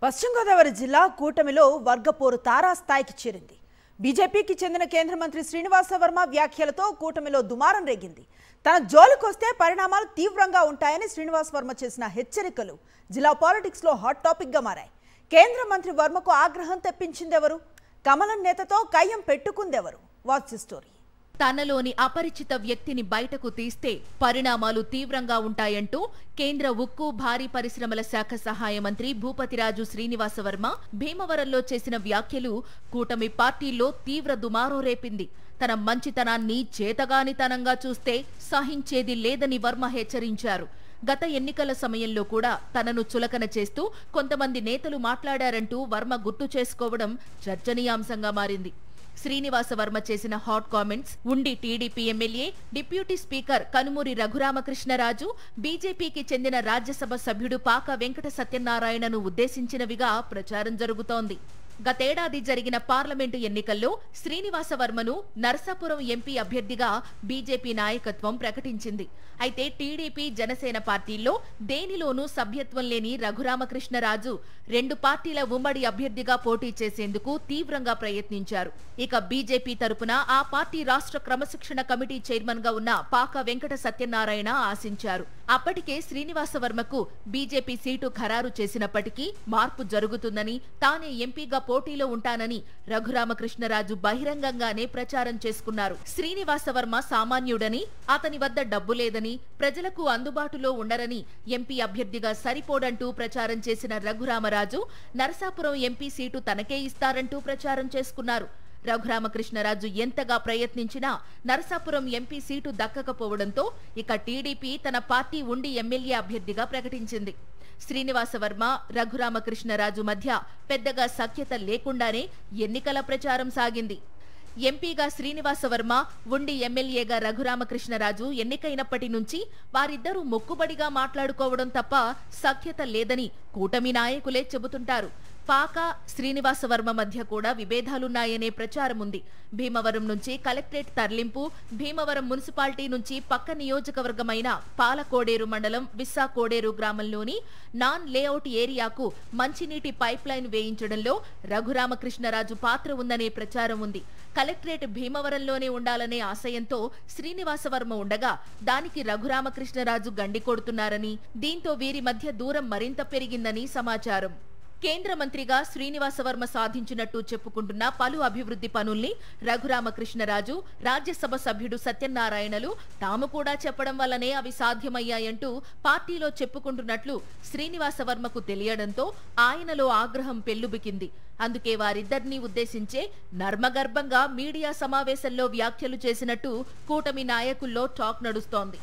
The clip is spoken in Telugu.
పశ్చిమ గోదావరి జిల్లా కూటమిలో వర్గపోరు తారాస్థాయికి చేరింది. బీజేపీకి చెందిన కేంద్ర మంత్రి శ్రీనివాస వర్మ వ్యాఖ్యలతో కూటమిలో దుమారం రేగింది. తన జోలికొస్తే పరిణామాలు తీవ్రంగా ఉంటాయని శ్రీనివాస వర్మ చేసిన హెచ్చరికలు జిల్లా పాలిటిక్స్ లో హాట్ టాపిక్ గా మారాయి. కేంద్ర మంత్రి వర్మకు ఆగ్రహం తెప్పించిందెవరు? కమలం నేతతో కయ్యం పెట్టుకుందెవరు? Watch the story. తనలోని అపరిచిత వ్యక్తిని బయటకు తీస్తే పరిణామాలు తీవ్రంగా ఉంటాయంటూ కేంద్ర ఉక్కు భారీ పరిశ్రమల శాఖ సహాయ మంత్రి భూపతిరాజు శ్రీనివాస వర్మ భీమవరంలో చేసిన వ్యాఖ్యలు కూటమి పార్టీల్లో తీవ్ర దుమారం రేపింది. తన మంచితనాన్ని చేతగానితనంగా చూస్తే సహించేది లేదని వర్మ హెచ్చరించారు. గత ఎన్నికల సమయంలో కూడా తనను చులకన చేస్తూ కొంతమంది నేతలు మాట్లాడారంటూ వర్మ గుర్తు చేసుకోవడం చర్చనీయాంశంగా మారింది. శ్రీనివాస వర్మ చేసిన హాట్ కామెంట్స్ ఉండి TDP MLA deputy speaker Kanumuri Raghuramakrishnaraju, బీజేపీకి చెందిన రాజ్యసభ సభ్యుడు పాక వెంకట సత్యనారాయణను ఉద్దేశించినవిగా ప్రచారం జరుగుతోంది. గతేడాది జరిగిన పార్లమెంటు ఎన్నికల్లో శ్రీనివాస వర్మను నరసాపురం ఎంపీ అభ్యర్థిగా బీజేపీ నాయకత్వం ప్రకటించింది. అయితే టీడీపీ జనసేన పార్టీల్లో దేనిలోనూ సభ్యత్వం లేని రఘురామకృష్ణరాజు రెండు పార్టీల ఉమ్మడి అభ్యర్థిగా పోటీ చేసేందుకు తీవ్రంగా ప్రయత్నించారు. ఇక బీజేపీ తరపున ఆ పార్టీ రాష్ట్ర క్రమశిక్షణ కమిటీ చైర్మన్ గా ఉన్న పాక వెంకట సత్యనారాయణ ఆశించారు. అప్పటికే శ్రీనివాస వర్మకు బీజేపీ సీటు ఖరారు చేసినప్పటికీ మార్పు జరుగుతుందని, తానే ఎంపీగా పోటీలో ఉంటానని రఘురామకృష్ణరాజు బహిరంగంగానే ప్రచారం చేసుకున్నారు. శ్రీనివాస వర్మ సామాన్యుడని, అతని వద్ద డబ్బు లేదని, ప్రజలకు అందుబాటులో ఉండరని, ఎంపీ అభ్యర్థిగా సరిపోడంటూ ప్రచారం చేసిన రఘురామరాజు నరసాపురం ఎంపీ సీటు తనకే ఇస్తారంటూ ప్రచారం చేసుకున్నారు. రఘురామకృష్ణరాజు ఎంతగా ప్రయత్నించినా నరసాపురం ఎంపీ సీటు దక్కకపోవడంతో ఇక టీడీపీ తన పార్టీ ఉండి ఎమ్మెల్యే అభ్యర్థిగా ప్రకటించింది. శ్రీనివాస వర్మ, రఘురామకృష్ణరాజు మధ్య పెద్దగా సఖ్యత లేకుండానే ఎన్నికల ప్రచారం సాగింది. ఎంపీగా శ్రీనివాస వర్మ, ఉండి ఎమ్మెల్యేగా రఘురామకృష్ణరాజు ఎన్నికైనప్పటి నుంచి వారిద్దరూ మొక్కుబడిగా మాట్లాడుకోవడం తప్ప సఖ్యత లేదని కూటమి నాయకులే చెబుతుంటారు. పాక, శ్రీనివాస వర్మ మధ్య కూడా విభేదాలున్నాయనే ప్రచారం ఉంది. భీమవరం నుంచి కలెక్టరేట్ తరలింపు, భీమవరం మున్సిపాలిటీ నుంచి పక్క నియోజకవర్గమైన పాలకోడేరు మండలం విస్సాకోడేరు గ్రామంలోని నాన్ లేఅవుట్ ఏరియాకు మంచినీటి పైప్ లైన్ వేయించడంలో రఘురామకృష్ణరాజు పాత్ర ఉందనే ప్రచారం ఉంది. కలెక్టరేట్ భీమవరంలోనే ఉండాలనే ఆశయంతో శ్రీనివాస వర్మ ఉండగా దానికి రఘురామకృష్ణరాజు గండి కొడుతున్నారని, దీంతో వీరి మధ్య దూరం మరింత పెరిగిందని సమాచారం. కేంద్ర మంత్రిగా శ్రీనివాస వర్మ సాధించినట్టు చెప్పుకుంటున్న పలు అభివృద్ధి పనుల్ని రఘురామకృష్ణరాజు, రాజ్యసభ సభ్యుడు సత్యనారాయణలు తాము కూడా చెప్పడం వల్లనే అవి సాధ్యమయ్యాయంటూ పార్టీలో చెప్పుకుంటున్నట్లు శ్రీనివాస వర్మకు తెలియడంతో ఆయనలో ఆగ్రహం పెల్లుబికింది. అందుకే వారిద్దరినీ ఉద్దేశించే నర్మగర్భంగా మీడియా సమావేశంలో వ్యాఖ్యలు చేసినట్టు కూటమి నాయకుల్లో టాక్ నడుస్తోంది.